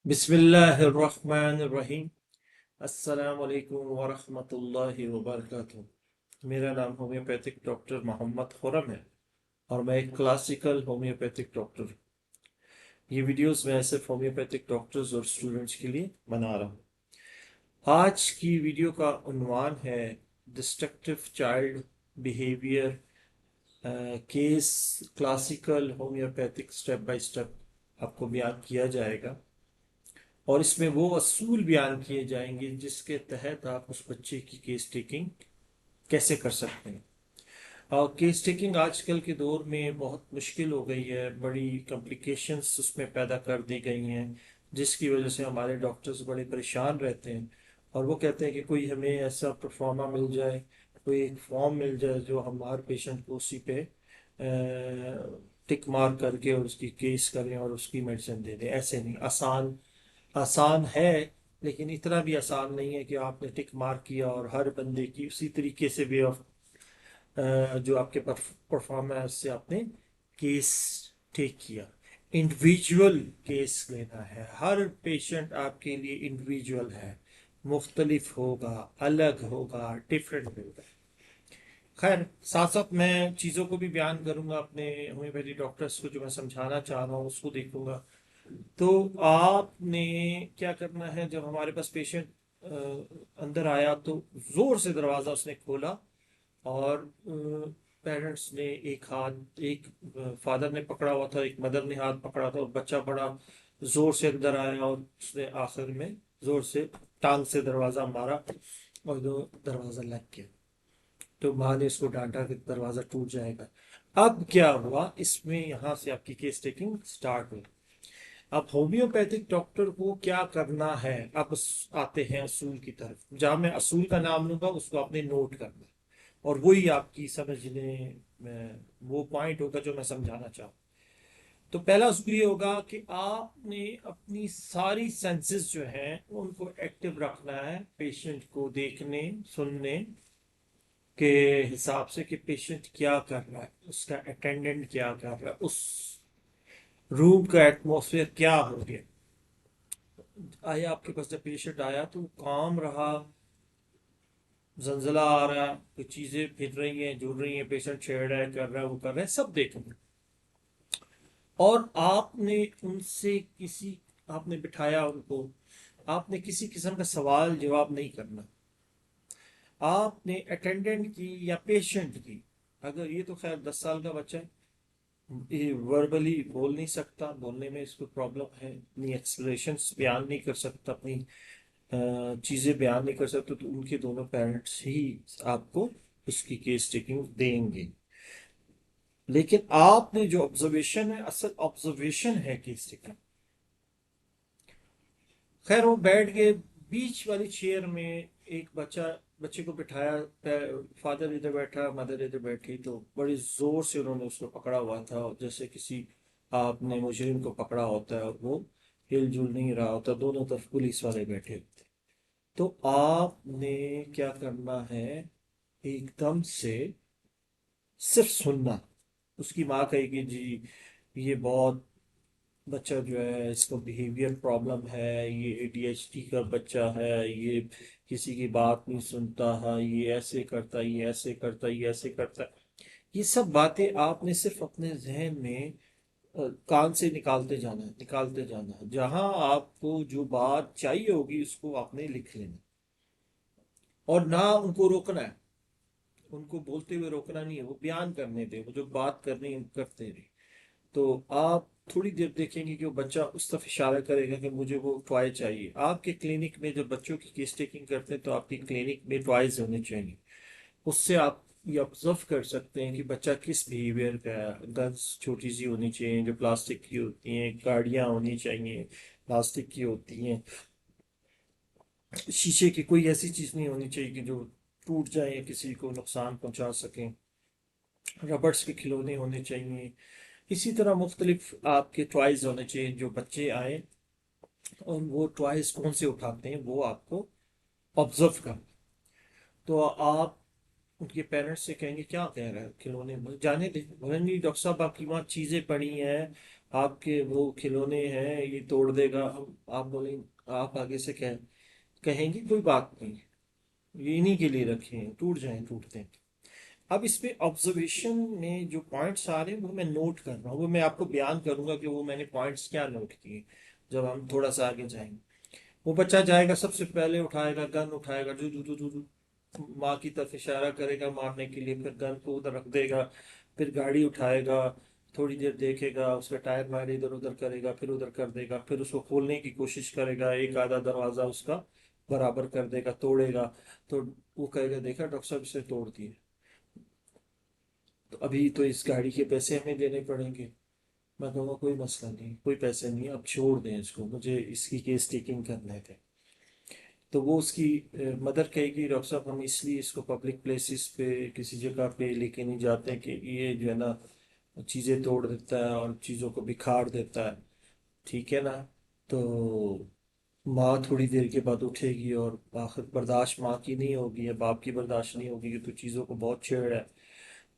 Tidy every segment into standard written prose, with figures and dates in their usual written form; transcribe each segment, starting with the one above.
बिस्मिल्लाहिर्रहमानिर्रहीम। अस्सलामुअलैकुम वरहमतुल्लाहि वबरकातुहू। मेरा नाम होम्योपैथिक डॉक्टर मोहम्मद खुरम है और मैं एक क्लासिकल होम्योपैथिक डॉक्टर हूँ। ये वीडियोस मैं सिर्फ होम्योपैथिक डॉक्टर्स और स्टूडेंट्स के लिए बना रहा हूँ। आज की वीडियो का उन्वान है destructive child behaviour case, classical homeopathic step by step आपको बयान किया जाएगा और इसमें वो असूल बयान किए जाएंगे जिसके तहत आप उस बच्चे की केस टेकिंग कैसे कर सकते हैं। और केस टेकिंग आजकल के दौर में बहुत मुश्किल हो गई है, बड़ी कॉम्प्लिकेशंस उसमें पैदा कर दी गई हैं, जिसकी वजह से हमारे डॉक्टर्स बड़े परेशान रहते हैं और वो कहते हैं कि कोई हमें ऐसा परफॉर्मा मिल जाए, कोई एक फॉर्म मिल जाए जो हम हर पेशेंट को उसी पे टिक मार करके और उसकी केस करें और उसकी मेडिसिन दे दें। ऐसे नहीं, आसान आसान है लेकिन इतना भी आसान नहीं है कि आपने टिक मार्क किया और हर बंदे की उसी तरीके से वे ऑफ जो आपके परफॉर्मेंस से आपने केस टेक किया। इंडिविजुअल केस लेना है, हर पेशेंट आपके लिए इंडिविजुअल है, मुख्तलिफ होगा, अलग होगा, डिफरेंट होगा। खैर, साथ साथ मैं चीज़ों को भी बयान करूंगा, अपने होम्योपैथी डॉक्टर्स को जो मैं समझाना चाह रहा हूँ उसको देखूंगा। तो आपने क्या करना है, जब हमारे पास पेशेंट अंदर आया तो जोर से दरवाजा उसने खोला और पेरेंट्स ने एक हाथ, एक फादर ने पकड़ा हुआ था, एक मदर ने हाथ पकड़ा था और बच्चा बड़ा जोर से अंदर आया और उसने आखिर में जोर से टांग से दरवाजा मारा और दरवाजा लग गया। तो माँ ने उसको डांटा कि दरवाजा टूट जाएगा। अब क्या हुआ इसमें, यहां से आपकी केस टेकिंग स्टार्ट हुई। अब होम्योपैथिक डॉक्टर को क्या करना है, अब आते हैं असूल की तरफ। जहां मैं असूल का नाम लूंगा उसको आपने नोट करना है और वही आपकी समझने में वो पॉइंट होगा जो मैं समझाना चाहूँ। तो पहला असूल ये होगा कि आपने अपनी सारी सेंसेस जो हैं उनको एक्टिव रखना है, पेशेंट को देखने सुनने के हिसाब से कि पेशेंट क्या कर रहा है, उसका अटेंडेंट क्या कर रहा है, उस रूम का एटमॉस्फेयर क्या हो गया। आया आपके पास, जब पेशेंट आया तो काम रहा, जंजला आ रहा है, कोई चीजें फिर रही हैं, जुड़ रही हैं, पेशेंट छेड़ रहा है, कर रहा है, वो कर रहा है, सब देखना। और आपने उनसे किसी, आपने बिठाया उनको, आपने किसी किस्म का सवाल जवाब नहीं करना। आपने अटेंडेंट की या पेशेंट की, अगर ये तो खैर 10 साल का बच्चा है, ये वर्बली बोल नहीं सकता, बोलने में इसको प्रॉब्लम है, अपनी एक्सप्रेशंस बयान नहीं कर सकता, अपनी चीजें बयान नहीं कर सकते, तो उनके दोनों पेरेंट्स ही आपको उसकी केस टेकिंग देंगे। लेकिन आपने जो ऑब्जर्वेशन है, असल ऑब्जर्वेशन है केस टेकिंग। खैर, वो बैठ गए बीच वाली चेयर में, एक बच्चा, बच्चे को बिठाया, फादर इधर बैठा, मदर इधर बैठी, तो बड़ी जोर से उन्होंने उसको पकड़ा हुआ था, और जैसे किसी आपने मुजरिम को पकड़ा होता है और वो हिलजुल नहीं रहा होता, दोनों तरफ पुलिस वाले बैठे होते। तो आपने क्या करना है, एकदम से सिर्फ सुनना। उसकी माँ कहेगी जी ये बहुत बच्चा जो है इसको बिहेवियर प्रॉब्लम है, ये एडीएचडी का बच्चा है, ये किसी की बात नहीं सुनता है, ये ऐसे करता है, ये ऐसे करता है, ये ऐसे करता है। ये सब बातें आपने सिर्फ अपने जहन में कान से निकालते जाना है, निकालते जाना है। जहां आपको जो बात चाहिए होगी उसको आपने लिख लेना और ना उनको रोकना है, उनको बोलते हुए रोकना नहीं है, वो बयान करने दे, वो जो बात करनी है करते रहे। तो आप थोड़ी देर देखेंगे कि वो बच्चा उस तरफ इशारा करेगा कि मुझे वो टॉय चाहिए। आपके क्लिनिक में जब बच्चों की केस टेकिंग करते हैं तो आपकी क्लिनिक में टॉयज होने चाहिए। उससे आप ये ऑब्जर्व कर सकते हैं कि बच्चा किस बिहेवियर का है। गन्स छोटी सी होनी चाहिए जो प्लास्टिक की होती हैं, गाड़ियां होनी चाहिए प्लास्टिक की होती हैं, शीशे की कोई ऐसी चीज नहीं होनी चाहिए कि जो टूट जाए या किसी को नुकसान पहुंचा सके। रबर्स के खिलौने होने चाहिए। इसी तरह मुख्तलिफ आपके टॉयज होने चाहिए, जो बच्चे आए और वो टॉयज कौन से उठाते हैं वो आपको ऑब्जर्व करना। तो आप उनके पेरेंट्स से कहेंगे क्या कह रहा है खिलौने में, जाने दे, बोले नहीं डॉक्टर साहब आपकी वहाँ चीजें पड़ी हैं, आपके वो खिलौने हैं ये तोड़ देगा, आप बोलेंगे, आप आगे से कहेंगे कोई बात नहीं, ये इन्हीं के लिए रखे हैं, टूट जाएं टूटते हैं। अब इस पे ऑब्जर्वेशन में जो पॉइंट्स आ रहे हैं वो मैं नोट कर रहा हूँ, वो मैं आपको बयान करूंगा कि वो मैंने पॉइंट्स क्या नोट किए जब हम थोड़ा सा आगे जाएंगे। वो बच्चा जाएगा, सबसे पहले उठाएगा, गन उठाएगा, जू जू जू जू जू, माँ की तरफ इशारा करेगा मारने के लिए, फिर गन को उधर रख देगा, फिर गाड़ी उठाएगा, थोड़ी देर देखेगा, उसका टायर वायर इधर उधर करेगा, फिर उधर कर देगा, फिर उसको खोलने की कोशिश करेगा, एक आधा दरवाजा उसका बराबर कर देगा, तोड़ेगा। तो वो कहेगा देखा डॉक्टर साहब इसे तोड़ दिए, तो अभी तो इस गाड़ी के पैसे हमें देने पड़ेंगे। मैं कहूँगा कोई मसला नहीं, कोई पैसे नहीं, अब छोड़ दें इसको, मुझे इसकी केस टेकिंग करने थे। तो वो उसकी मदर कहेगी डॉक्टर साहब हम इसलिए इसको पब्लिक प्लेसेस पे किसी जगह पे लेके नहीं जाते कि ये जो है ना चीज़ें तोड़ देता है और चीज़ों को बिखार देता है, ठीक है ना। तो माँ थोड़ी देर के बाद उठेगी और आखिर बर्दाश्त माँ की नहीं होगी या बाप की बर्दाश्त नहीं होगी कि तो चीज़ों को बहुत छेड़ रहा है,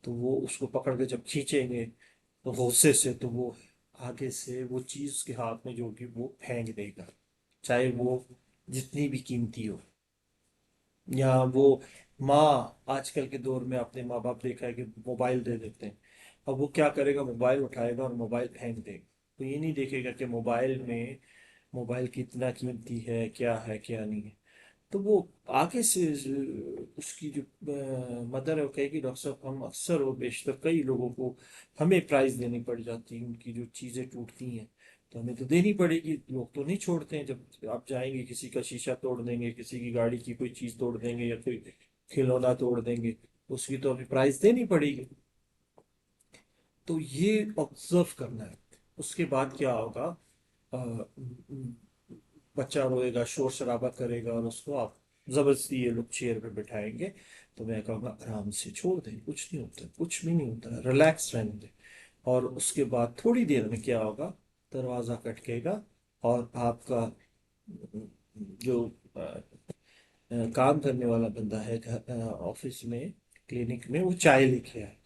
तो वो उसको पकड़ के जब खींचेंगे तो गुस्से से तो वो आगे से वो चीज़ उसके हाथ में जो होगी वो फेंक देगा, चाहे वो जितनी भी कीमती हो। या वो माँ, आजकल के दौर में आपने माँ बाप देखा है कि मोबाइल दे देते हैं, अब वो क्या करेगा, मोबाइल उठाएगा और मोबाइल फेंक देगा, तो ये नहीं देखेगा कि मोबाइल में मोबाइल कितना कीमती है, क्या है क्या नहीं है। तो वो आगे से उसकी जो मदर है वो कहेगी डॉक्टर साहब हम अक्सर और बेशतर कई लोगों को हमें प्राइस देनी पड़ जाती है, उनकी जो चीज़ें टूटती हैं तो हमें तो देनी पड़ेगी, लोग तो नहीं छोड़ते हैं, जब आप जाएंगे किसी का शीशा तोड़ देंगे, किसी की गाड़ी की कोई चीज़ तोड़ देंगे या कोई खिलौना तोड़ देंगे, उसकी तो हमें प्राइस देनी पड़ेगी। तो ये ऑब्जर्व करना है। उसके बाद क्या होगा, बच्चा रोएगा, शोर शराबा करेगा और उसको आप जबरदस्ती ये लोग चेयर पे बैठाएंगे, तो मैं कहूँगा आराम से छोड़ दें, कुछ नहीं होता, कुछ भी नहीं होता, रिलैक्स रहने दें। और उसके बाद थोड़ी देर में क्या होगा, दरवाजा खटकेगा और आपका जो काम करने वाला बंदा है ऑफिस में, क्लिनिक में, वो चाय लेके आए।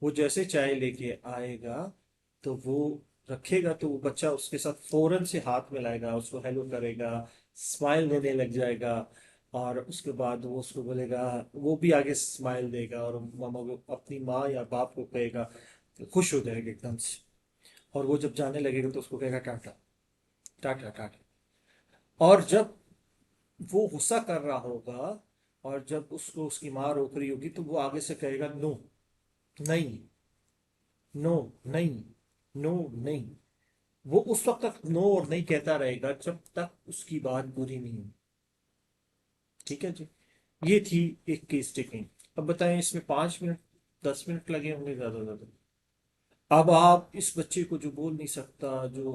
वो जैसे चाय लेके आएगा तो वो रखेगा, तो वो बच्चा उसके साथ फौरन से हाथ मिलाएगा, उसको हेलो करेगा, स्माइल देने लग जाएगा। और उसके बाद वो उसको बोलेगा, वो भी आगे स्माइल देगा और मामा को, अपनी माँ या बाप को कहेगा, खुश हो जाएगा एकदम से। और वो जब जाने लगेगा तो उसको कहेगा टाटा, टाटा टाटा। और जब वो गुस्सा कर रहा होगा और जब उसको उसकी माँ रोक रही होगी तो वो आगे से कहेगा नो, नहीं, नो, नहीं, नो, नहीं। वो उस वक्त तक नो और नहीं कहता रहेगा जब तक उसकी बात बुरी नहीं हो। ठीक है जी। ये थी एक केस टेकिंग। अब बताएं इसमें 5 मिनट 10 मिनट लगे होंगे ज्यादा ज्यादा। अब आप इस बच्चे को जो बोल नहीं सकता, जो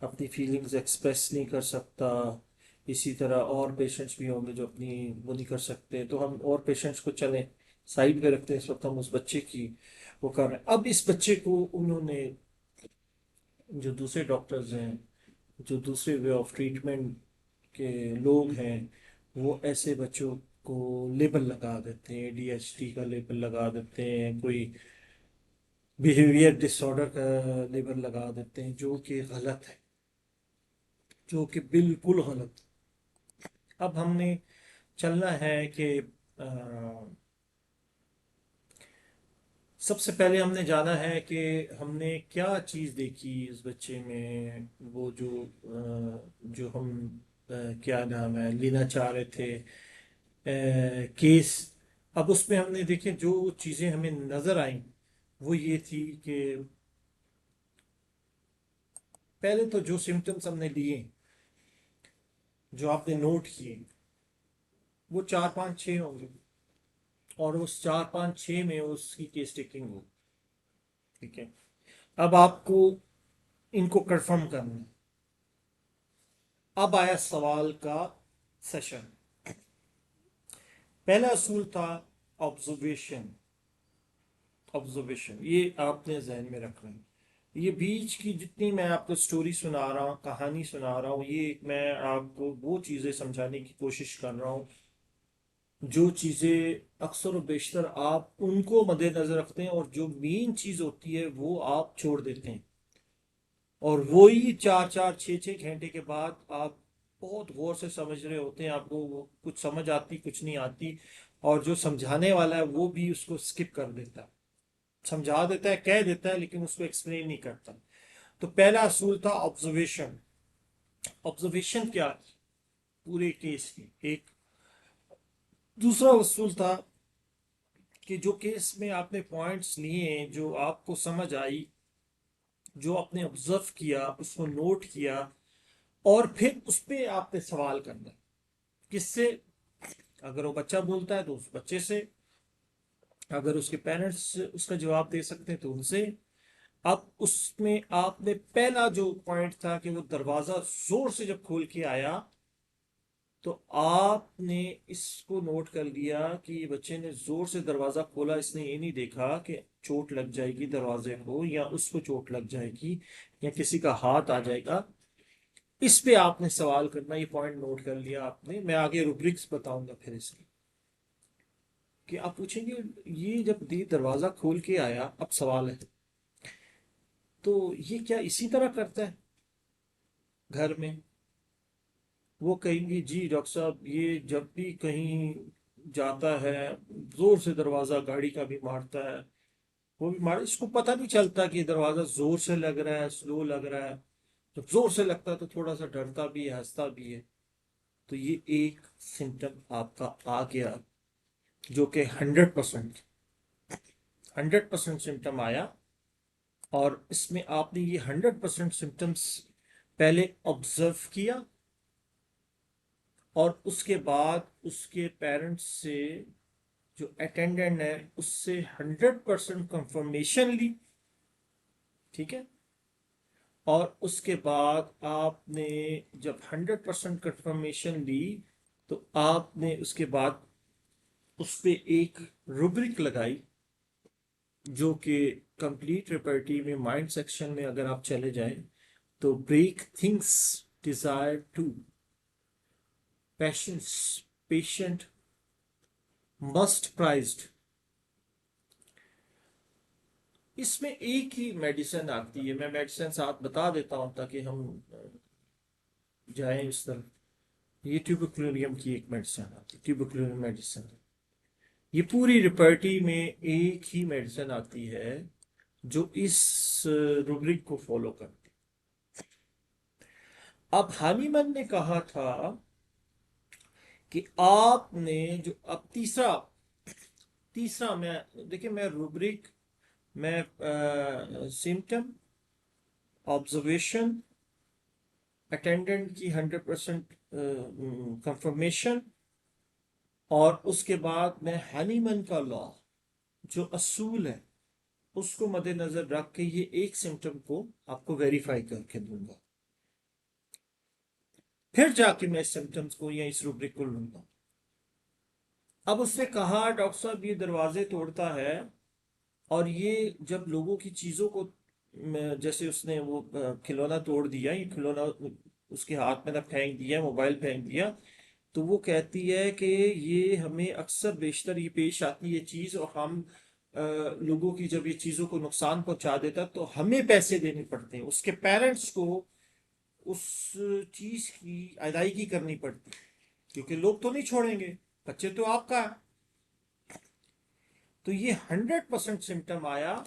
अपनी फीलिंग्स एक्सप्रेस नहीं कर सकता, इसी तरह और पेशेंट्स भी होंगे जो अपनी वो नहीं कर सकते, तो हम और पेशेंट्स को चलें साइड पे रखते हैं, इस वक्त हम उस बच्चे की वो कर रहे हैं। अब इस बच्चे को उन्होंने, जो दूसरे डॉक्टर्स हैं, जो दूसरे वे ऑफ ट्रीटमेंट के लोग हैं, वो ऐसे बच्चों को लेबल लगा देते हैं, ADHD का लेबल लगा देते हैं, कोई बिहेवियर डिसऑर्डर का लेबल लगा देते हैं, जो कि गलत है, जो कि बिल्कुल गलत। अब हमने चलना है कि अ, सबसे पहले हमने जाना है कि हमने क्या चीज़ देखी इस बच्चे में, वो जो हम क्या नाम है लेना चाह रहे थे केस। अब उसमें हमने देखे जो चीज़ें हमें नज़र आई वो ये थी कि पहले तो जो सिम्टम्स हमने लिए, जो आपने नोट किए, वो 4 5 6 होंगे, और उस 4 5 6 में उसकी केस टेकिंग हो। ठीक है। अब आपको इनको कंफर्म करना है। अब आया सवाल का सेशन। पहला असूल था ऑब्जर्वेशन। ऑब्जर्वेशन ये आपने जहन में रखना है। ये बीच की जितनी मैं आपको स्टोरी सुना रहा हूँ, कहानी सुना रहा हूँ, ये मैं आपको वो चीज़ें समझाने की कोशिश कर रहा हूँ जो चीज़ें अक्सर और बेशतर आप उनको मद्देनजर रखते हैं और जो मेन चीज़ होती है वो आप छोड़ देते हैं, और वही 4-4 6-6 घंटे के बाद आप बहुत गौर से समझ रहे होते हैं, आपको वो कुछ समझ आती कुछ नहीं आती, और जो समझाने वाला है वो भी उसको स्किप कर देता है, समझा देता है, कह देता है, लेकिन उसको एक्सप्लेन नहीं करता। तो पहला असूल था ऑब्जर्वेशन। ऑब्जर्वेशन क्या है पूरे केस की एक। दूसरा असूल था कि जो केस में आपने पॉइंट्स लिए, जो आपको समझ आई, जो आपने ऑब्जर्व किया, उसको नोट किया, और फिर उस पर आपने सवाल करना है। किससे? अगर वो बच्चा बोलता है तो उस बच्चे से, अगर उसके पेरेंट्स उसका जवाब दे सकते हैं तो उनसे। अब उसमें आपने पहला जो पॉइंट था कि वो दरवाजा जोर से जब खोल के आया, तो आपने इसको नोट कर लिया कि बच्चे ने जोर से दरवाजा खोला, इसने ये नहीं देखा कि चोट लग जाएगी दरवाजे को, या उसको चोट लग जाएगी, या किसी का हाथ आ जाएगा। इस पे आपने सवाल करना, ये पॉइंट नोट कर लिया आपने। मैं आगे रुब्रिक्स बताऊंगा फिर इसकी, कि आप पूछेंगे ये जब ये दरवाजा खोल के आया, अब सवाल है तो ये क्या इसी तरह करता है घर में? वो कहेंगे जी डॉक्टर साहब, ये जब भी कहीं जाता है जोर से दरवाजा गाड़ी का भी मारता है, वो भी मार, इसको पता नहीं चलता कि दरवाजा जोर से लग रहा है स्लो लग रहा है। जब जोर से लगता है तो थोड़ा सा डरता भी है, हंसता भी है। तो ये एक सिम्टम आपका आ गया, जो कि 100% सिम्टम आया। और इसमें आपने ये 100% सिम्टम्स पहले ऑब्जर्व किया, और उसके बाद उसके पेरेंट्स से, जो अटेंडेंट है उससे 100% कंफर्मेशन ली। ठीक है? और उसके बाद आपने जब 100% कंफर्मेशन ली, तो आपने उसके बाद उस पे एक रुब्रिक लगाई, जो कि कंप्लीट रिपर्टी में माइंड सेक्शन में अगर आप चले जाएं, तो break things desire to, passions, patient, must prized. इसमें एक ही मेडिसिन आती है, मैं मेडिसिन साथ बता देता हूं ताकि हम जाएं इस तरफ। ये ट्यूबरकुलोरियम की एक मेडिसिन आती है, ट्यूबरकुलोरियम मेडिसिन। ये पूरी रिपर्टी में एक ही मेडिसिन आती है जो इस रूब्रिक को फॉलो करती है। अब हानीमन ने कहा था कि आपने जो अब तीसरा तीसरा मैं देखिए, मैं रूब्रिक, मैं सिम्टम, ऑब्जर्वेशन, अटेंडेंट की 100% कंफर्मेशन, और उसके बाद मैं हनीमन का लॉ, जो असूल है, उसको मद्देनजर रख के ये एक सिम्टम को आपको वेरीफाई करके दूंगा। फिर जाके मैं इस सिम्टम्स को या इस रूब्रिक को लूंगा। अब उसने कहा डॉक्टर साहब ये दरवाजे तोड़ता है, और ये जब लोगों की चीजों को, जैसे उसने वो खिलौना तोड़ दिया, ये खिलौना उसके हाथ में ना फेंक दिया, मोबाइल फेंक दिया, तो वो कहती है कि ये हमें अक्सर बेशतर ये पेश आती है चीज, और हम लोगों की जब ये चीजों को नुकसान पहुंचा देता तो हमें पैसे देने पड़ते हैं, उसके पेरेंट्स को उस चीज की अदायगी करनी पड़ती है, क्योंकि लोग तो नहीं छोड़ेंगे, बच्चे तो आपका है। तो ये 100% सिम्टम आया,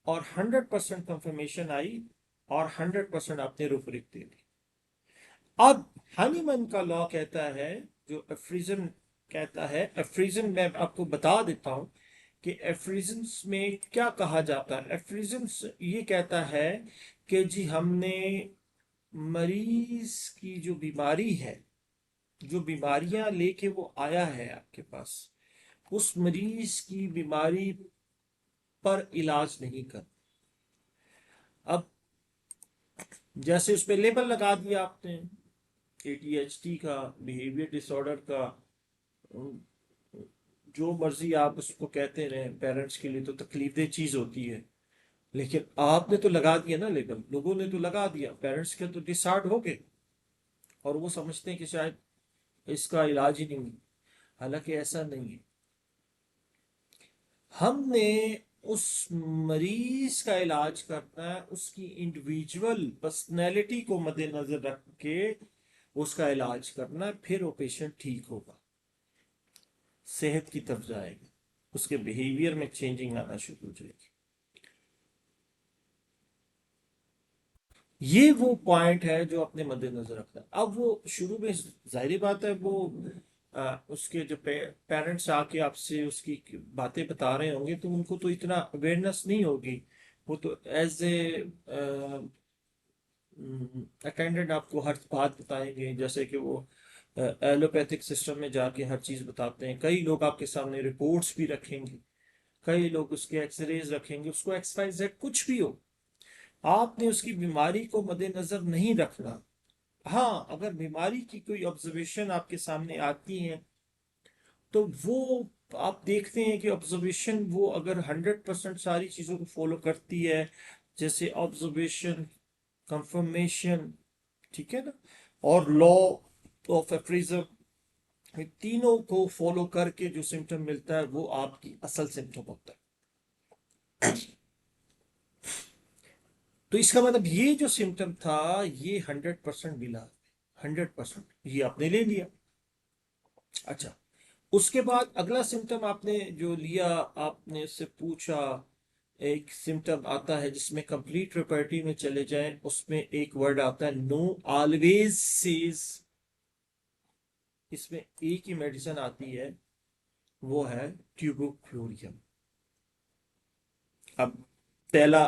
और 100% कंफर्मेशन आई, और 100% आपने रुब्रिक दे दी। अब हनीमन का लॉ कहता है, जो एफ्रिजन कहता है, एफ्रिजन मैं आपको बता देता हूं कि एफ्रिजन्स में क्या कहा जाता है। एफ्रिजन्स ये कहता है कि जी हमने मरीज की जो बीमारी है, जो बीमारियां लेके वो आया है आपके पास, उस मरीज की बीमारी पर इलाज नहीं कर। अब जैसे उस पर लेबल लगा दिया आपने, ADHD का, बिहेवियर डिसऑर्डर का, जो मर्जी आप उसको कहते रहे, पेरेंट्स के लिए तो तकलीफदेह चीज होती है, लेकिन आपने तो लगा दिया ना लेबल, लोगों ने तो लगा दिया, पेरेंट्स के तो डिसऑर्डर हो गए, और वो समझते हैं कि शायद इसका इलाज ही नहीं है। हालांकि ऐसा नहीं है। हमने उस मरीज का इलाज करना है, उसकी इंडिविजुअल पर्सनैलिटी को मद्देनजर रख के उसका इलाज करना है, फिर वो पेशेंट ठीक होगा, सेहत की तरफ जाएगा, उसके बिहेवियर में चेंजिंग आना शुरू हो जाएगी। ये वो पॉइंट है जो अपने मद्देनजर रखना है। अब वो शुरू में जाहिर बात है वो उसके जो पेरेंट्स आके आपसे उसकी बातें बता रहे होंगे तो उनको तो इतना अवेयरनेस नहीं होगी। वो तो एज ए अटेंडेंट आपको हर बात बताएंगे, जैसे कि वो एलोपैथिक सिस्टम में जाके हर चीज बताते हैं। कई लोग आपके सामने रिपोर्ट्स भी रखेंगे, कई लोग उसके एक्सरेज रखेंगे, उसको एक्सवाइजेड कुछ भी हो, आपने उसकी बीमारी को मद्देनजर नहीं रखना। हाँ, अगर बीमारी की कोई ऑब्जर्वेशन आपके सामने आती है तो वो आप देखते हैं कि ऑब्जर्वेशन वो अगर 100% सारी चीजों को फॉलो करती है, जैसे ऑब्जर्वेशन, कंफर्मेशन, ठीक है ना, और लॉ ऑफ एफ्रिज्म, तीनों को फॉलो करके जो सिम्टम मिलता है वो आपकी असल सिम्टम होता है। तो इसका मतलब ये जो सिम्टम था ये 100% मिला, 100% ये आपने ले लिया। अच्छा, उसके बाद अगला सिम्टम आपने जो लिया, आपने उससे पूछा, एक सिम्टम आता है जिसमें कंप्लीट रेपर्टी में चले जाएं, उसमें एक वर्ड आता है नो ऑलवेज सेज। इसमें एक ही मेडिसिन आती है, वो है ट्यूबोफ्लोरियम। अब पहला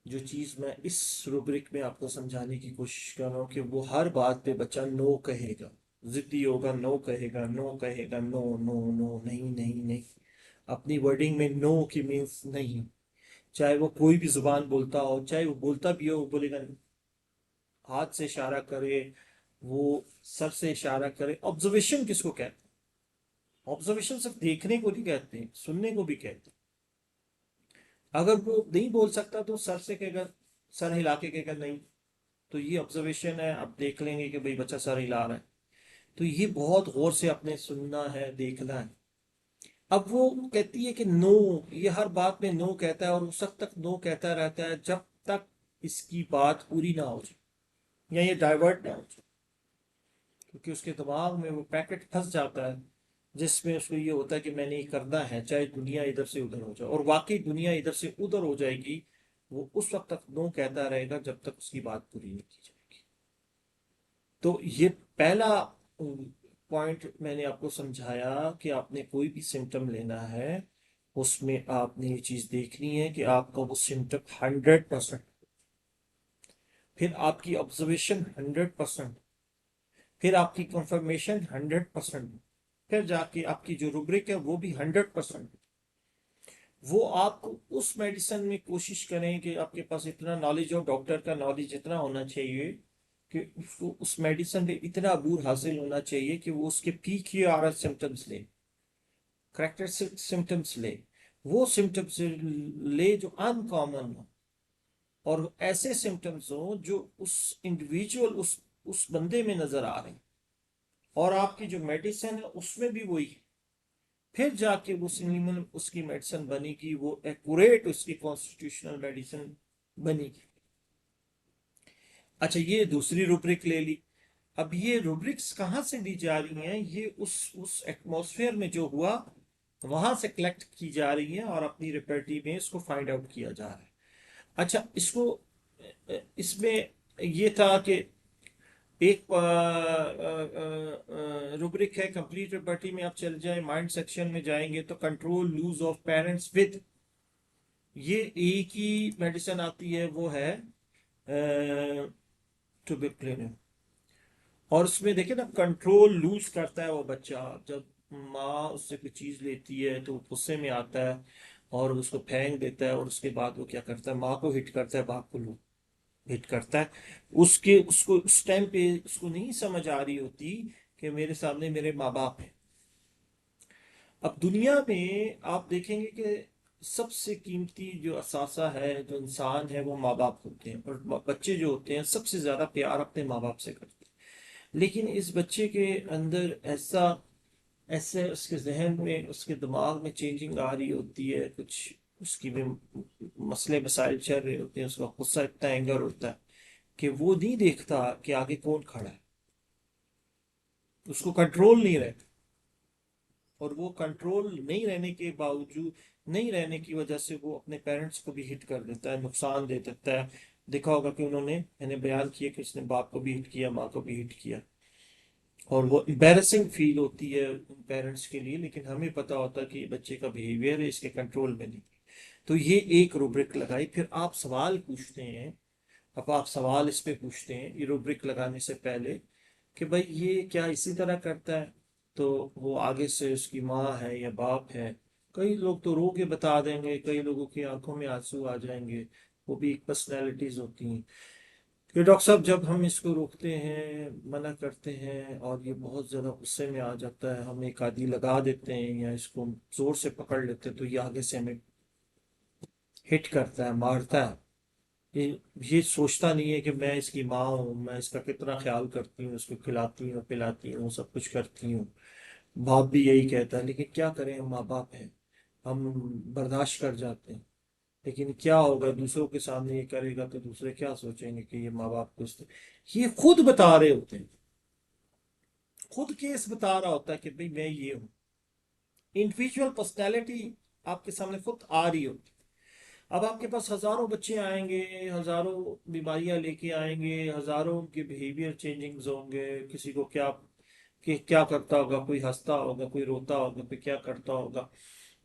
जो चीज मैं इस रूब्रिक में आपको समझाने की कोशिश कर रहा हूँ कि वो हर बात पे बच्चा नो कहेगा, जिद्दी होगा, नो कहेगा, नो कहेगा, नो नो नो, नहीं नहीं नहीं। अपनी वर्डिंग में नो की मीन्स नहीं, चाहे वो कोई भी जुबान बोलता हो, चाहे वो बोलता भी हो, वो बोलेगा नहीं। हाथ से इशारा करे, वो सर से इशारा करे। ऑब्जर्वेशन किसको कहते हैं? ऑब्जर्वेशन सिर्फ देखने को नहीं कहते हैं, सुनने को भी कहते हैं। अगर वो नहीं बोल सकता तो सर से कहेगा, सर हिला के कहेगा नहीं, तो ये ऑब्जर्वेशन है। आप देख लेंगे कि भाई बच्चा सर हिला रहा है, तो ये बहुत गौर से आपने सुनना है, देखना है। अब वो कहती है कि नो, ये हर बात में नो कहता है और उस वक्त तक नो कहता रहता है जब तक इसकी बात पूरी ना हो जाए या ये डाइवर्ट ना हो जाए, क्योंकि उसके दिमाग में वो पैकेट फंस जाता है जिसमें उसको ये होता है कि मैंने ये करना है, चाहे दुनिया इधर से उधर हो जाए। और वाकई दुनिया इधर से उधर हो जाएगी, वो उस वक्त तक नो कहता रहेगा जब तक उसकी बात पूरी नहीं की जाएगी। तो ये पहला पॉइंट मैंने आपको समझाया कि आपने कोई भी सिम्टम लेना है, उसमें आपने ये चीज देखनी है कि आपका वो सिम्टम 100%, फिर आपकी ऑब्जर्वेशन 100%, फिर आपकी कंफर्मेशन 100%, फिर जाके आपकी जो रूब्रिक है वो भी 100%। वो आप उस मेडिसिन में कोशिश करें कि आपके पास इतना नॉलेज हो, डॉक्टर का नॉलेज इतना होना चाहिए कि उसको उस मेडिसिन पे इतना अबूर हासिल होना चाहिए कि वो उसके PQRS सिम्टम्स ले, करेक्टरिस्टिक सिम्टम्स ले, वो सिम्टम्स ले जो अनकॉमन हो, और ऐसे सिम्टम्स हो जो उस इंडिविजुअल उस बंदे में नजर आ रहे हैं, और आपकी जो मेडिसिन है उसमें भी वही है। फिर जाके वो सिंगल उसकी मेडिसिन बनेगी, वो एक्यूरेट उसकी कॉन्स्टिट्यूशनल मेडिसिन बनेगी। अच्छा, ये दूसरी रूब्रिक ले ली। अब ये रूब्रिक्स कहाँ से दी जा रही हैं? ये उस एटमॉस्फेयर में जो हुआ वहां से कलेक्ट की जा रही है और अपनी रिपर्टी में इसको फाइंड आउट किया जा रहा है। अच्छा, इसको इसमें ये था कि एक रूब्रिक है कंप्लीट लिबर्टी में, आप चल जाए माइंड सेक्शन में जाएंगे तो control lose of parents with, ये एक ही मेडिसिन आती है, वो है टुबिप्लिन। और उसमें देखिए ना, कंट्रोल लूज करता है वो बच्चा जब माँ उससे कोई चीज लेती है तो गुस्से में आता है और उसको फेंक देता है, और उसके बाद वो क्या करता है, माँ को हिट करता है, बाप को हिट करता है। उसके उसको उस टाइम पे उसको नहीं समझ आ रही होती कि मेरे सामने मेरे माँ बाप हैं। अब दुनिया में आप देखेंगे कि सबसे कीमती जो असासा है, जो इंसान है, वो माँ बाप होते हैं, और बच्चे जो होते हैं सबसे ज्यादा प्यार अपने माँ बाप से करते हैं। लेकिन इस बच्चे के अंदर ऐसा ऐसे उसके जहन में, उसके दिमाग में चेंजिंग आ रही होती है, कुछ उसकी भी मसले मसाइल चल रहे होते हैं, उसका गुस्सा इतना एंगर होता है कि वो नहीं देखता कि आगे कौन खड़ा है, उसको कंट्रोल नहीं रहता। और वो कंट्रोल नहीं रहने के बावजूद, नहीं रहने की वजह से वो अपने पेरेंट्स को भी हिट कर देता है, नुकसान दे देता है। देखा होगा कि मैंने बयान किया कि उसने बाप को भी हिट किया, माँ को भी हिट किया, और वो एम्बैरेसिंग फील होती है उन पेरेंट्स के लिए, लेकिन हमें पता होता है कि ये बच्चे का बिहेवियर है, इसके कंट्रोल में नहीं। तो ये एक रूब्रिक लगाई। फिर आप सवाल पूछते हैं, अब आप सवाल इस पे पूछते हैं ये रूब्रिक लगाने से पहले कि भाई ये क्या इसी तरह करता है? तो वो आगे से उसकी माँ है या बाप है, कई लोग तो रो के बता देंगे, कई लोगों की आंखों में आंसू आ जाएंगे, वो भी एक पर्सनैलिटीज होती हैं कि डॉक्टर साहब जब हम इसको रोकते हैं, मना करते हैं, और ये बहुत ज़्यादा गुस्से में आ जाता है, हम एक आदि लगा देते हैं या इसको जोर से पकड़ लेते हैं, तो ये आगे से हमें हिट करता है, मारता है। ये सोचता नहीं है कि मैं इसकी माँ हूँ, मैं इसका कितना ख्याल करती हूँ, इसको खिलाती हूँ, पिलाती हूँ, सब कुछ करती हूँ। बाप भी यही कहता है, लेकिन क्या करें, हम माँ बाप हैं, हम बर्दाश्त कर जाते हैं। लेकिन क्या होगा, दूसरों के सामने ये करेगा तो दूसरे क्या सोचेंगे कि ये माँ बाप को ये खुद बता रहे होते हैं, खुद केस बता रहा होता है कि भाई मैं ये हूँ। इंडिविजुअल पर्सनैलिटी आपके सामने खुद आ रही होती है। अब आपके पास हजारों बच्चे आएंगे, हजारों बीमारियां लेके आएंगे, हजारों उनके बिहेवियर चेंजिंग्स होंगे, किसी को क्या कि क्या करता होगा, कोई हंसता होगा, कोई रोता होगा, कोई क्या करता होगा।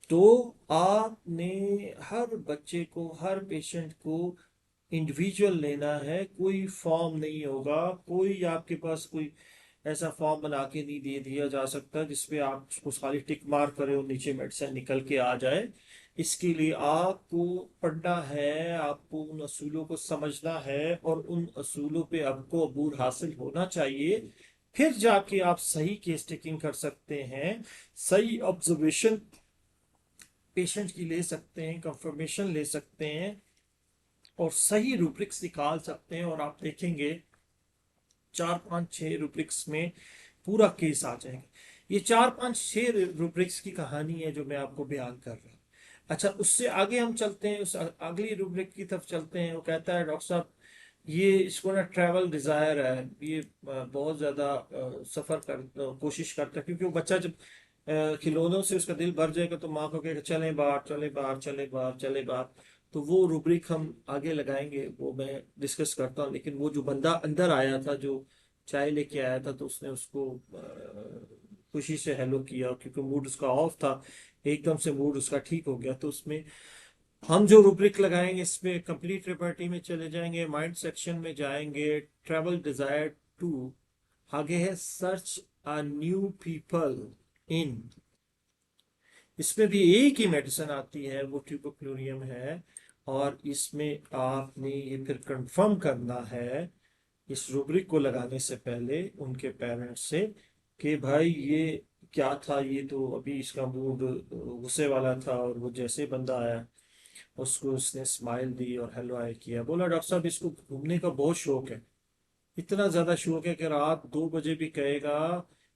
तो आपने हर बच्चे को, हर पेशेंट को इंडिविजुअल लेना है, कोई फॉर्म नहीं होगा, कोई आपके पास कोई ऐसा फॉर्म बना के नहीं दे दिया जा सकता जिसपे आप उसको खाली टिक मार करें और नीचे मेडिसिन निकल के आ जाए। इसके लिए आपको पढ़ना है, आपको उन असूलों को समझना है, और उन असूलों पे आपको अबूर हासिल होना चाहिए। फिर जाके आप सही केस टेकिंग कर सकते हैं, सही ऑब्जर्वेशन पेशेंट की ले सकते हैं, कंफर्मेशन ले सकते हैं, और सही रूब्रिक्स निकाल सकते हैं। और आप देखेंगे 4 5 6 रूब्रिक्स में पूरा केस आ जाएगा। ये 4 5 6 रूब्रिक्स की कहानी है जो मैं आपको बयान कर रहा हूँ। अच्छा, उससे आगे हम चलते हैं, उस अगली रूब्रिक की तरफ चलते हैं। वो कहता है डॉक्टर साहब ये इसको ना ट्रैवल डिजायर है, ये बहुत ज्यादा सफर कर कोशिश करता है, क्योंकि वो बच्चा जब खिलौनों से उसका दिल भर जाएगा तो माँ को कहेगा चले बाहर, चले बाहर, चले बाहर, चले बाहर। तो वो रूब्रिक हम आगे लगाएंगे, वो मैं डिस्कस करता हूँ। लेकिन वो जो बंदा अंदर आया था, जो चाय लेके आया था, तो उसने उसको खुशी से हेलो किया, क्योंकि मूड उसका ऑफ था, एकदम से मूड उसका ठीक हो गया। तो उसमें हम जो रूब्रिक लगाएंगे, इसमें कंप्लीट लिबर्टी में चले जाएंगे, माइंड सेक्शन में जाएंगे, ट्रैवल डिजायर टू, आगे है search a new people in. इसमें भी एक ही मेडिसिन आती है, वो ट्यूबोक्लोरियम है। और इसमें आपने ये फिर कंफर्म करना है इस रूब्रिक को लगाने से पहले उनके पेरेंट्स से कि भाई ये क्या था, ये तो अभी इसका मूड गुस्से वाला था, और वो जैसे बंदा आया उसको उसने स्माइल दी और हेलो हाय किया। बोला डॉक्टर साहब इसको घूमने का बहुत शौक है, इतना ज्यादा शौक है कि रात 2 बजे भी कहेगा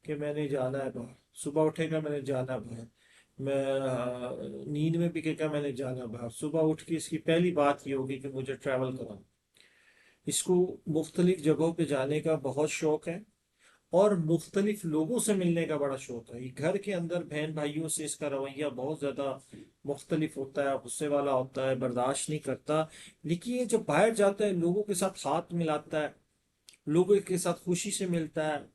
कि मैंने जाना है बाहर, सुबह उठेगा मैंने जाना है बाहर, मैं नींद में भी कहेगा मैंने जाना है बाहर। सुबह उठ के इसकी पहली बात ये होगी कि मुझे ट्रैवल करना। इसको मुख्तलिफ जगहों पे जाने का बहुत शौक है, और मुख्तलिफ लोगों से मिलने का बड़ा शौक है। ये घर के अंदर बहन भाइयों से इसका रवैया बहुत ज्यादा मुख्तलिफ होता है, गुस्से वाला होता है, बर्दाश्त नहीं करता। लेकिन ये जब बाहर जाता है, लोगों के साथ हाथ मिलाता है, लोगों के साथ खुशी से मिलता है,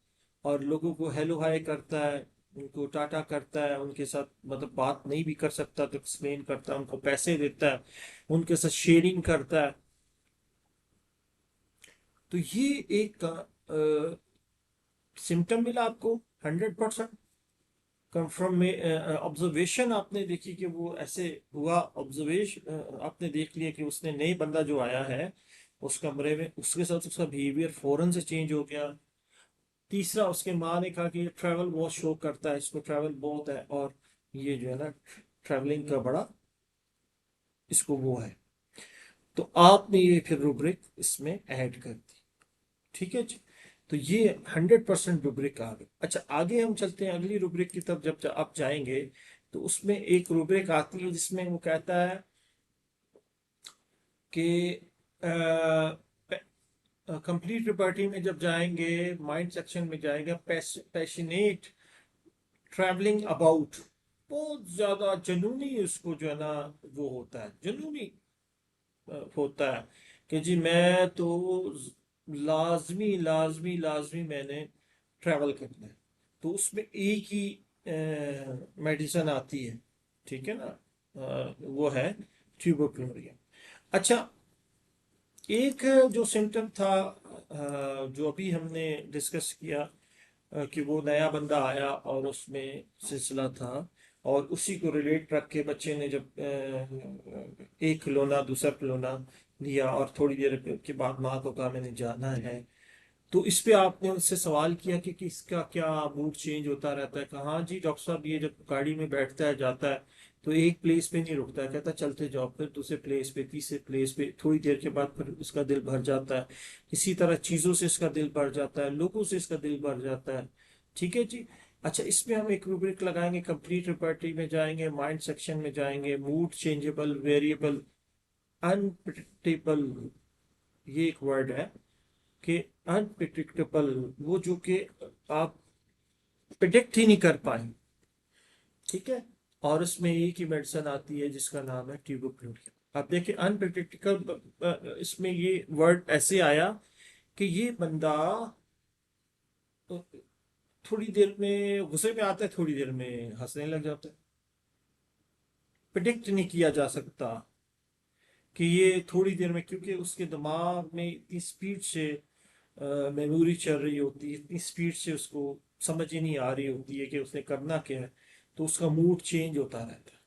और लोगों को हेलो हाय करता है, उनको टाटा करता है, उनके साथ मतलब बात नहीं भी कर सकता तो एक्सप्लेन करता है, उनको पैसे देता है, उनके साथ शेयरिंग करता है। तो ये एक सिम्टम मिला आपको 100% कंफर्म में। ऑब्जर्वेशन आपने देखी कि वो ऐसे हुआ, ऑब्जर्वेशन आपने देख लिया कि उसने नए बंदा जो आया है उस कमरे में, उसके साथ उसका बिहेवियर फौरन से चेंज हो गया। तीसरा, उसके माँ ने कहा कि ये ट्रैवल बहुत शो करता है, इसको ट्रैवल बहुत है, और ये जो है ना ट्रैवलिंग का बड़ा इसको वो है। तो आपने ये फिर रूब्रिक इसमें ऐड कर दी। ठीक है जी। तो ये 100% रूब्रिक आ गई। अच्छा, आगे हम चलते हैं अगली रूब्रिक की तरफ। जब आप जाएंगे तो उसमें एक रूब्रिक आती है जिसमें वो कहता है कि कंप्लीट रिपर्टी में जब जाएंगे, माइंड सेक्शन में जाएंगे, पैशनेट ट्रैवलिंग अबाउट, बहुत ज्यादा जुनूनी उसको जो है ना वो होता है, जुनूनी होता है कि जी मैं तो लाजमी लाजमी लाजमी मैंने ट्रैवल करना है। तो उसमें एक ही मेडिसिन आती है, ठीक है ना, वो है ट्यूबरक्लोरिया। अच्छा, एक जो सिम्टम था जो अभी हमने डिस्कस किया कि वो नया बंदा आया और उसमें सिलसिला था, और उसी को रिलेट रख के बच्चे ने जब एक खिलौना दूसरा खिलौना लिया और थोड़ी देर के बाद माँ को कहा मैंने जाना है, तो इस पे आपने उनसे सवाल किया कि इसका क्या मूड चेंज होता रहता है? कहा हाँ जी डॉक्टर साहब, ये जब गाड़ी में बैठता है जाता है तो एक प्लेस पे नहीं रुकता है, कहता चलते जाओ, फिर दूसरे प्लेस पे, तीसरे प्लेस पे, थोड़ी देर के बाद फिर इसका दिल भर जाता है। इसी तरह चीजों से इसका दिल भर जाता है, लोगों से इसका दिल भर जाता है। ठीक है जी। अच्छा, इसमें हम एक रूब्रिक लगाएंगे, कंप्लीट रिपर्टरी में जाएंगे, माइंड सेक्शन में जाएंगे, मूड चेंजेबल, वेरिएबल, अनप्रिडिक्टेबल, ये एक वर्ड है कि अनप्रिडिक्टेबल, वो जो कि आप प्रिडिक्ट ही नहीं कर पाए। ठीक है। और उसमें एक ही मेडिसिन आती है जिसका नाम है ट्यूबरक्लोरिया। आप देखिए अनप्रिडिक्टेबल, इसमें ये वर्ड ऐसे आया कि ये बंदा थोड़ी देर में गुस्से में आता है, थोड़ी देर में हंसने लग जाता है। प्रिडिक्ट नहीं किया जा सकता कि ये थोड़ी देर में, क्योंकि उसके दिमाग में इतनी स्पीड से मेमोरी चल रही होती है, इतनी स्पीड से उसको समझ ही नहीं आ रही होती है कि उसने करना क्या है, तो उसका मूड चेंज होता रहता है।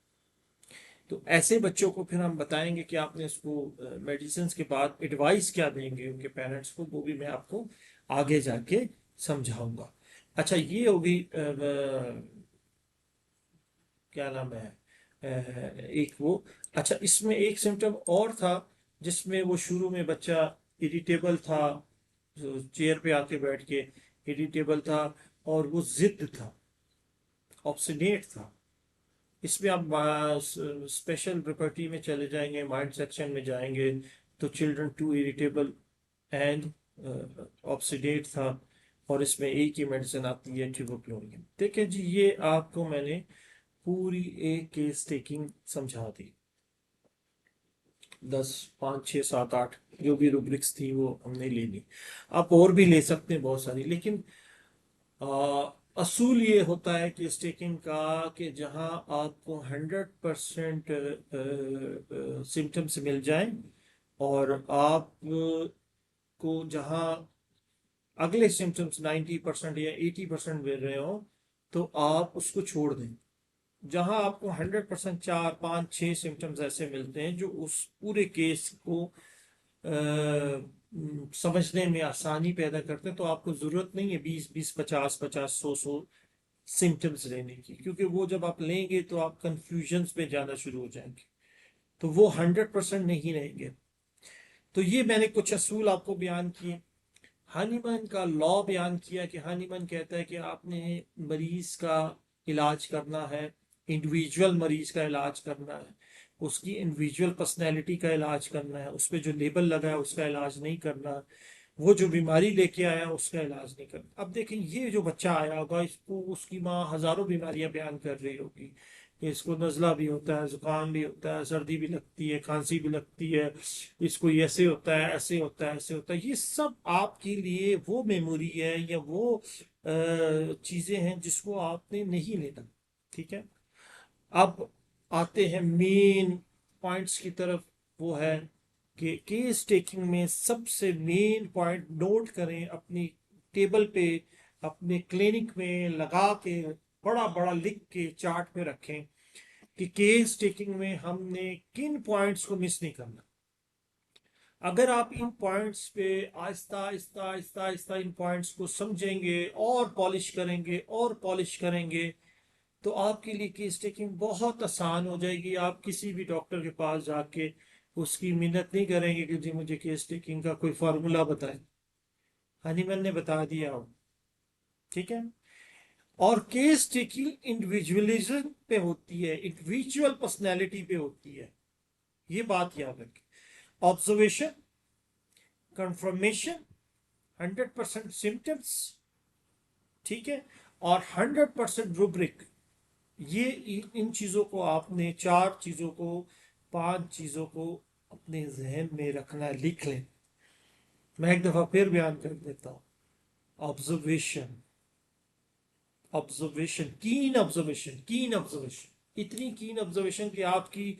तो ऐसे बच्चों को फिर हम बताएंगे कि आपने उसको मेडिसिन के बाद एडवाइस क्या देंगे उनके पेरेंट्स को, वो भी मैं आपको आगे जाके समझाऊंगा। अच्छा, ये होगी क्या नाम है, एक वो। अच्छा, इसमें एक सिम्टम और था जिसमें वो शुरू में बच्चा इरिटेबल था, चेयर पे आके बैठ के इरिटेबल था, और वो जिद था, ऑब्स्टिनेट था। इसमें आप स्पेशल प्रॉपर्टी में चले जाएंगे, माइंड सेक्शन में जाएंगे, तो चिल्ड्रन टू इरिटेबल एंड ऑब्सिडेट था, और इसमें एक ही मेडिसिन आती है ट्यूबरक्लोरियम। देखिए जी, ये आपको मैंने पूरी एक केस टेकिंग समझा दी। 10, 5, 6, 7, 8 जो भी रूब्रिक्स थी वो हमने ले ली। आप और भी ले सकते हैं बहुत सारी, लेकिन असूल ये होता है कि स्टेकिंग का कि जहां आपको 100% सिम्टम्स मिल जाए, और आप को जहां अगले सिम्टम्स 90% या 80% मिल रहे हो, तो आप उसको छोड़ दें। जहां आपको 100% 4, 5, 6 सिम्टम्स ऐसे मिलते हैं जो उस पूरे केस को समझने में आसानी पैदा करते हैं, तो आपको जरूरत नहीं है 20, 20, 50, 50, 100, सिम्टम्स लेने की, क्योंकि वो जब आप लेंगे तो आप कंफ्यूजन में जाना शुरू हो जाएंगे, तो वो 100% नहीं रहेंगे। तो ये मैंने कुछ असूल आपको बयान किए। हानीमैन का लॉ बयान किया कि हानीमैन कहता है कि आपने मरीज का इलाज करना है, इंडिविजुअल मरीज का इलाज करना है, उसकी इंडिविजुअल पर्सनैलिटी का इलाज करना है, उस पर जो लेबल लगा है उसका इलाज नहीं करना, वो जो बीमारी लेके आया उसका इलाज नहीं करना। अब देखें, ये जो बच्चा आया होगा, इसको उसकी माँ हजारों बीमारियां बयान कर रही होगी कि इसको नजला भी होता है, जुकाम भी होता है, सर्दी भी लगती है, खांसी भी लगती है, इसको ऐसे होता है, ऐसे होता है, ऐसे होता है। ये सब आपके लिए वो मेमोरी है या वो चीजें हैं जिसको आपने नहीं लेना। ठीक है। अब आते हैं मेन पॉइंट्स की तरफ। वो है कि केस टेकिंग में सबसे मेन पॉइंट नोट करें अपनी टेबल पे, अपने क्लिनिक में लगा के, बड़ा बड़ा लिख के चार्ट में रखें कि केस टेकिंग में हमने किन पॉइंट्स को मिस नहीं करना। अगर आप इन पॉइंट्स पे आहिस्ता आहिस्ता आहिस्ता आहिस्ता इन पॉइंट्स को समझेंगे और पॉलिश करेंगे और पॉलिश करेंगे, तो आपके लिए केस टेकिंग बहुत आसान हो जाएगी। आप किसी भी डॉक्टर के पास जाके उसकी मिन्नत नहीं करेंगे कि जी मुझे केस टेकिंग का कोई फार्मूला बताएं। हनीमैन ने बता दिया हो, ठीक है। और केस टेकिंग इंडिविजुअलिज्म पे होती है, इंडिविजुअल पर्सनैलिटी पे होती है, ये बात याद रखें। ऑब्जर्वेशन, कंफर्मेशन, 100% सिम्टम्स, ठीक है, और 100% रूब्रिक। ये इन चीजों को आपने, चार चीजों को, पांच चीजों को अपने जहन में रखना, लिख लें। मैं एक दफा फिर बयान कर देता हूं। ऑब्जर्वेशन, ऑब्जर्वेशन, कीन ऑब्जर्वेशन, कीन ऑब्जर्वेशन, इतनी कीन ऑब्जर्वेशन कि आपकी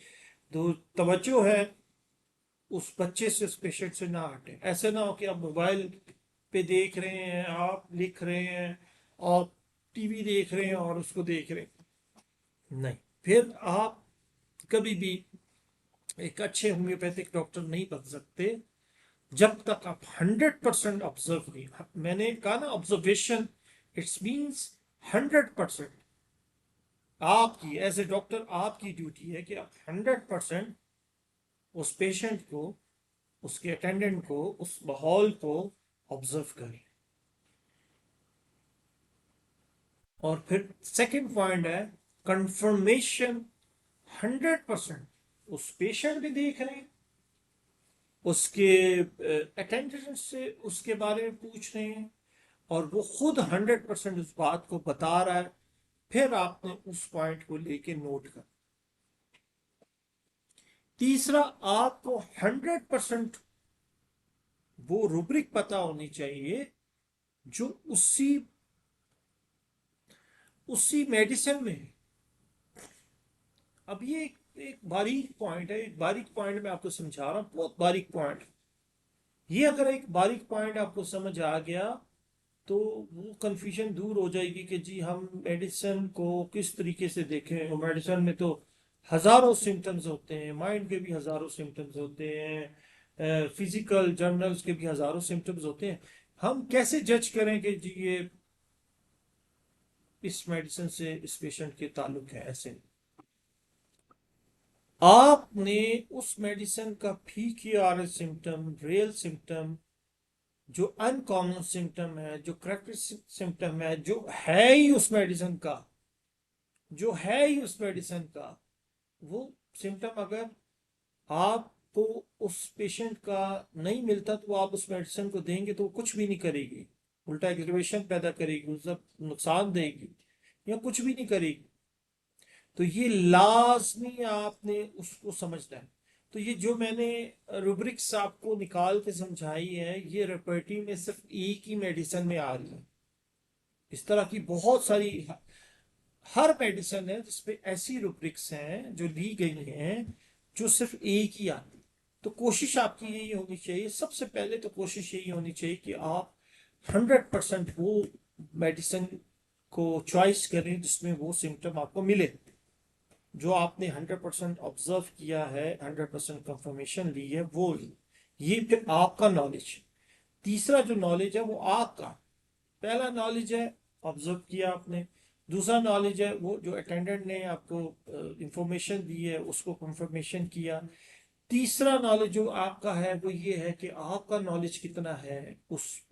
जो तवज्जो है उस बच्चे से, उस पेशेंट से ना हटे। ऐसे ना हो कि आप मोबाइल पे देख रहे हैं, आप लिख रहे हैं, और टीवी देख रहे हैं और उसको देख रहे हैं, नहीं। फिर आप कभी भी एक अच्छे होम्योपैथिक डॉक्टर नहीं बन सकते जब तक आप 100% ऑब्जर्व नहीं। मैंने कहा ना, ऑब्जर्वेशन, इट्स मीन्स 100%। आपकी एज ए डॉक्टर आपकी ड्यूटी है कि आप 100% उस पेशेंट को, उसके अटेंडेंट को, उस माहौल को ऑब्जर्व करें। और फिर सेकंड पॉइंट है कंफर्मेशन। 100% उस पेशेंट भी देख रहे हैं, उसके अटेंडेंट से उसके बारे में पूछ रहे हैं, और वो खुद 100% उस बात को बता रहा है। फिर आपने उस पॉइंट को लेके नोट कर। तीसरा, आपको 100% वो रूब्रिक पता होनी चाहिए जो उसी उसी मेडिसिन में है। अब ये एक बारीक पॉइंट है, एक बारीक पॉइंट मैं आपको समझा रहा हूं, बहुत बारीक पॉइंट। ये अगर एक बारीक पॉइंट आपको समझ आ गया तो वो कंफ्यूजन दूर हो जाएगी कि जी हम मेडिसिन को किस तरीके से देखें। मेडिसिन में तो हजारों सिम्टम्स होते हैं, माइंड के भी हजारों सिम्टम्स होते हैं, फिजिकल जर्नल्स के भी हजारों सिम्टम्स होते हैं। हम कैसे जज करें कि जी ये इस मेडिसिन से इस पेशेंट के ताल्लुक है? ऐसे आपने उस मेडिसिन का PQRS सिम्टम, रियल सिम्टम, जो अनकॉमन सिम्टम है, जो करेक्टरिस्टिक सिम्टम है, जो है ही उस मेडिसिन का, जो है ही उस मेडिसिन का, वो सिम्टम अगर आपको उस पेशेंट का नहीं मिलता तो आप उस मेडिसिन को देंगे तो वो कुछ भी नहीं करेगी, उल्टा एग्रेवेशन पैदा करेगी, उसका नुकसान देगी, या कुछ भी नहीं करेगी। तो ये लाजमी आपने उसको समझना है। तो ये जो मैंने रूब्रिक्स आपको निकाल के समझाई है, ये रेपर्टी में सिर्फ एक ही मेडिसिन में आ रही है। इस तरह की बहुत सारी, हर मेडिसिन है जिसपे ऐसी रूब्रिक्स हैं जो ली गई हैं जो सिर्फ एक ही आती है। तो कोशिश आपकी यही होनी चाहिए, सबसे पहले तो कोशिश यही होनी चाहिए कि आप 100% वो मेडिसिन को चॉइस करें जिसमें वो सिम्टम आपको मिले, जो आपने 100% ऑब्जर्व किया है, 100% कंफर्मेशन ली है, वो ली। ये फिर आपका नॉलेज। तीसरा जो नॉलेज है वो आपका, पहला नॉलेज है ऑब्जर्व किया आपने, दूसरा नॉलेज है वो जो अटेंडेंट ने आपको इंफॉर्मेशन दी है उसको कंफर्मेशन किया। तीसरा नॉलेज जो आपका है वो ये है कि आपका नॉलेज कितना है उस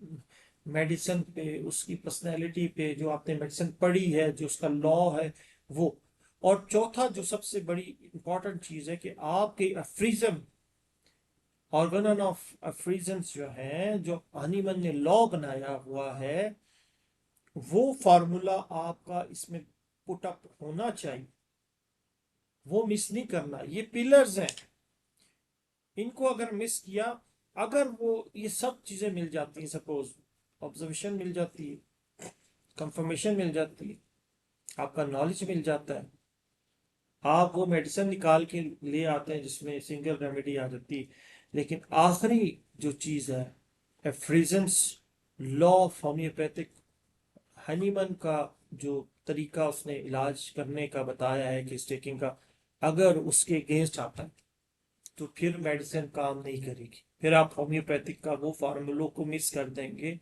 मेडिसिन पे, उसकी पर्सनैलिटी पे, जो आपने मेडिसिन पढ़ी है, जो उसका लॉ है वो। और चौथा जो सबसे बड़ी इंपॉर्टेंट चीज है कि आपके अफ्रीजम, ऑर्गन ऑफ अफ्रीजम्स जो है, जो हनीमन ने लॉ बनाया हुआ है, वो फार्मूला आपका इसमें पुट अप होना चाहिए, वो मिस नहीं करना। ये पिलर्स हैं, इनको अगर मिस किया, अगर वो ये सब चीजें मिल जाती हैं, सपोज ऑब्जर्वेशन मिल जाती है, कंफर्मेशन मिल जाती है, आपका नॉलेज मिल जाता है, आप वो मेडिसिन निकाल के ले आते हैं जिसमें सिंगल रेमेडी आ जाती है, लेकिन आखिरी जो चीज है, एफ्रिजेंस, लॉ ऑफ होम्योपैथिक, हनीमन का जो तरीका उसने इलाज करने का बताया है कि स्टेकिंग का, अगर उसके अगेंस्ट आता है तो फिर मेडिसिन काम नहीं करेगी। फिर आप होम्योपैथिक का वो फार्मूलों को मिस कर देंगे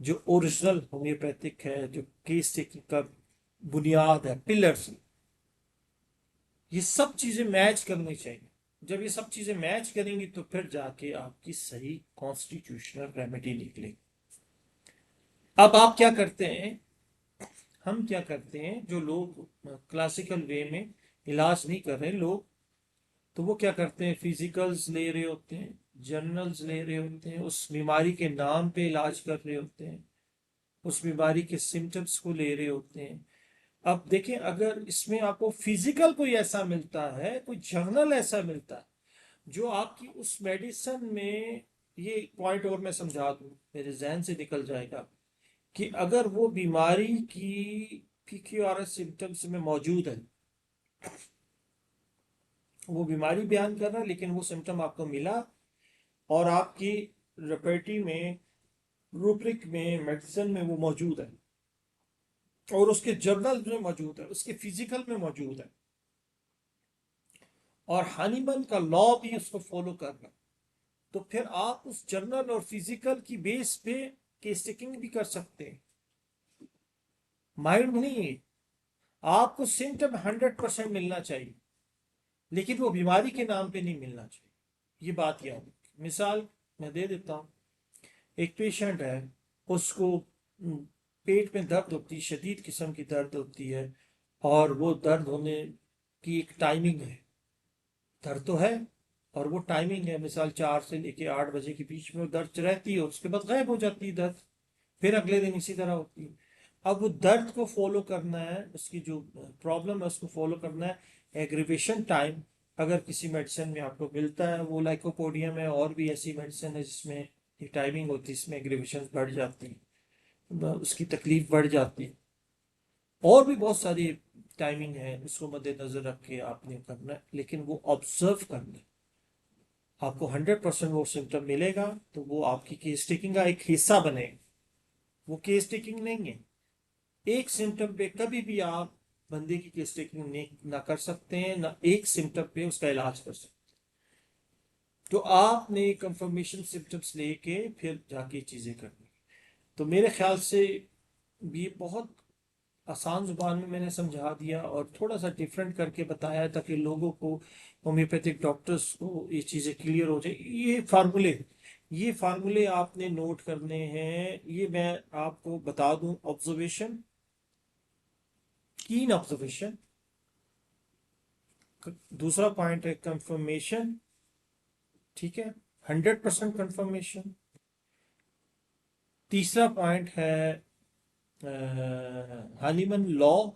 जो ओरिजिनल होम्योपैथिक है, जो केस टेकिंग का बुनियाद है, पिलर्स। ये सब चीजें मैच करनी चाहिए। जब ये सब चीजें मैच करेंगी तो फिर जाके आपकी सही कॉन्स्टिट्यूशनल रेमेडी निकलेगी। अब आप क्या करते हैं, हम क्या करते हैं, जो लोग क्लासिकल वे में इलाज नहीं कर रहे लोग, तो वो क्या करते हैं, फिजिकल्स ले रहे होते हैं, जर्नल्स ले रहे होते हैं, उस बीमारी के नाम पे इलाज कर रहे होते हैं, उस बीमारी के सिम्टम्स को ले रहे होते हैं। अब देखें, अगर इसमें आपको फिजिकल कोई ऐसा मिलता है, कोई जर्नल ऐसा मिलता है जो आपकी उस मेडिसिन में, ये पॉइंट और मैं समझा दूं, मेरे जहन से निकल जाएगा, कि अगर वो बीमारी की PQRS सिम्टम्स में मौजूद है, वो बीमारी बयान कर रहा है लेकिन वो सिम्टम आपको मिला, और आपकी रेपर्टी में, रूब्रिक में, मेडिसिन में वो मौजूद है, और उसके जर्नल में मौजूद है, उसके फिजिकल में मौजूद है, और हानीमन का लॉ भी उसको फॉलो कर रहा है, तो फिर आप उस जर्नल और फिजिकल की बेस पे केस टेकिंग भी कर सकते हैं। माइंड नहीं, आपको सिम्टम 100% मिलना चाहिए, लेकिन वो बीमारी के नाम पे नहीं मिलना चाहिए। ये बात याद रखें। मिसाल मैं दे देता हूँ, एक पेशेंट है, उसको पेट में दर्द होती है, शदीद किस्म की दर्द होती है, और वो दर्द होने की एक टाइमिंग है, दर्द तो है और वो टाइमिंग है, मिसाल 4 से लेके 8 बजे के बीच में वो दर्द रहती है, उसके बाद गायब हो जाती है दर्द, फिर अगले दिन इसी तरह होती है। अब वो दर्द को फॉलो करना है, उसकी जो प्रॉब्लम है उसको फॉलो करना है। एग्रीवेशन टाइम अगर किसी मेडिसिन में आपको मिलता है, वो लाइकोपोडियम है, और भी ऐसी मेडिसिन है जिसमें ये टाइमिंग होती है, इसमें एग्रीवेशन बढ़ जाती है, उसकी तकलीफ बढ़ जाती है, और भी बहुत सारी टाइमिंग है, उसको मद्देनजर रख के आपने करना है, लेकिन वो ऑब्जर्व करना है। आपको 100% वो सिम्टम मिलेगा तो वो आपकी केस टेकिंग का एक हिस्सा बनेगा, वो केस टेकिंग नहीं है। एक सिम्टम पे कभी भी आप बंदे की केस टेकिंग नहीं ना कर सकते हैं, ना एक सिम्टम पे उसका इलाज कर सकते हैं। तो आपने कंफर्मेशन सिम्टम्स लेके फिर जाके चीजें करनी। तो मेरे ख्याल से ये बहुत आसान जुबान में मैंने समझा दिया और थोड़ा सा डिफरेंट करके बताया, ताकि लोगों को, होम्योपैथिक डॉक्टर्स को ये चीज़ें क्लियर हो जाए। ये फार्मूले आपने नोट करने हैं, ये मैं आपको बता दूं, ऑब्जर्वेशन, कीन ऑब्जर्वेशन, दूसरा पॉइंट है कंफर्मेशन, ठीक है, 100% कंफर्मेशन, तीसरा पॉइंट है हानीमन लॉ,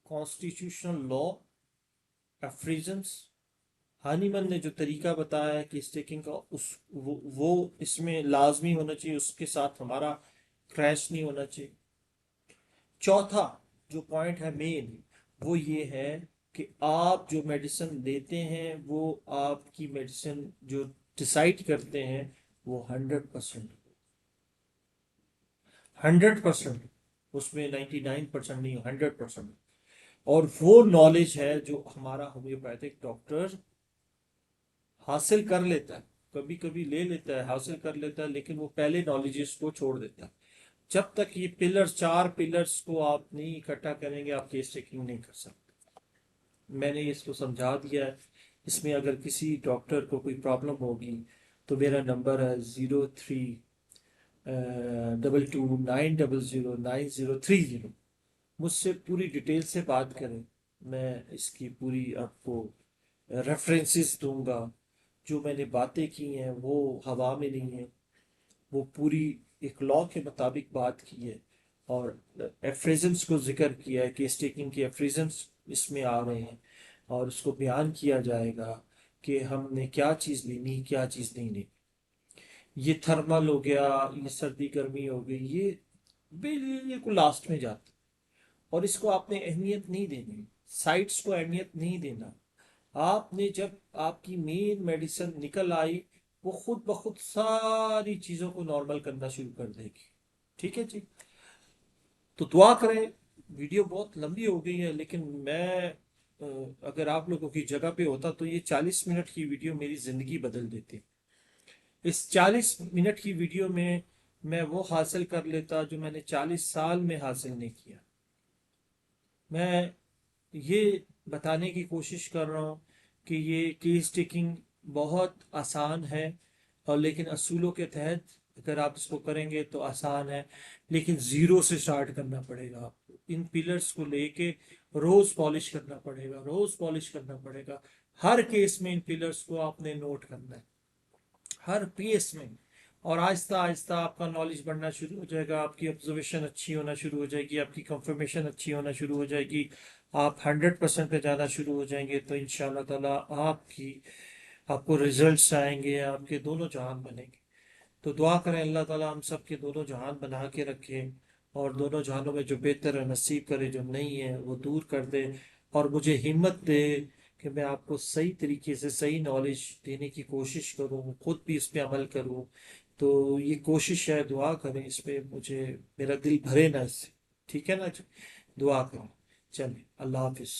कॉन्स्टिट्यूशनल लॉ, एफ्रिजन्स। हानीमन ने जो तरीका बताया है कि स्टेकिंग का, वो इसमें लाजमी होना चाहिए, उसके साथ हमारा क्रैश नहीं होना चाहिए। चौथा जो पॉइंट है मेन, वो ये है कि आप जो मेडिसिन लेते हैं, वो आपकी मेडिसिन जो डिसाइड करते हैं, वो 100%, उसमें 99% नहीं, 100%। और वो नॉलेज है जो हमारा होम्योपैथिक डॉक्टर हासिल कर लेता है, कभी कभी ले लेता है, हासिल कर लेता है, लेकिन वो पहले नॉलेजेस को छोड़ देता है। जब तक ये पिलर्स, 4 पिलर्स को आप नहीं इकट्ठा करेंगे, आप केस टेकिंग नहीं कर सकते। मैंने इसको समझा दिया है। इसमें अगर किसी डॉक्टर को कोई प्रॉब्लम होगी तो मेरा नंबर है 0322900930। मुझसे पूरी डिटेल से बात करें, मैं इसकी पूरी आपको रेफरेंसेस दूंगा। जो मैंने बातें की हैं वो हवा में नहीं है, वो पूरी एक लॉ के मुताबिक बात की है, और एफ्रिजन्स को जिक्र किया है, केस टेकिंग के एफ्रिजन्स इसमें आ रहे हैं, और उसको बयान किया जाएगा कि हमने क्या चीज़ लेनी, क्या चीज़ नहीं लेनी। ये थर्मल हो गया, ये सर्दी गर्मी हो गई, ये बिल्कुल लास्ट में जाता है, और इसको आपने अहमियत नहीं देनी, साइट्स को अहमियत नहीं देना। आपने जब आपकी मेन मेडिसिन निकल आई, वो खुद ब खुद सारी चीजों को नॉर्मल करना शुरू कर देगी। ठीक है जी। तो दुआ करें। वीडियो बहुत लंबी हो गई है, लेकिन मैं अगर आप लोगों की जगह पे होता तो ये 40 मिनट की वीडियो मेरी जिंदगी बदल देती। इस 40 मिनट की वीडियो में मैं वो हासिल कर लेता जो मैंने 40 साल में हासिल नहीं किया। मैं ये बताने की कोशिश कर रहा हूँ कि ये केस टेकिंग बहुत आसान है, और लेकिन असूलों के तहत अगर आप इसको करेंगे तो आसान है, लेकिन जीरो से स्टार्ट करना पड़ेगा आपको। इन पिलर्स को लेके रोज पॉलिश करना पड़ेगा, रोज पॉलिश करना पड़ेगा। हर केस में इन पिलर्स को आपने नोट करना है, हर केस में। और आहिस्ता आहिस्ता आपका नॉलेज बढ़ना शुरू हो जाएगा, आपकी ऑब्जर्वेशन अच्छी होना शुरू हो जाएगी, आपकी कंफर्मेशन अच्छी होना शुरू हो जाएगी, आप 100% पे जाना शुरू हो जाएंगे। तो इंशाल्लाह ताला आपको रिजल्ट्स आएंगे, आपके दोनों जहान बनेंगे। तो दुआ करें अल्लाह ताला हम सब के दोनों जहान बना के रखे, और दोनों जहानों में जो बेहतर है नसीब करे, जो नहीं है वो दूर कर दे, और मुझे हिम्मत दे कि मैं आपको सही तरीके से सही नॉलेज देने की कोशिश करूं, खुद भी इस पे अमल करूं। तो ये कोशिश है, दुआ करें इस पे, मुझे मेरा दिल भरे ना इससे। ठीक है ना जी? दुआ करें। चलिए, अल्लाह हाफिज।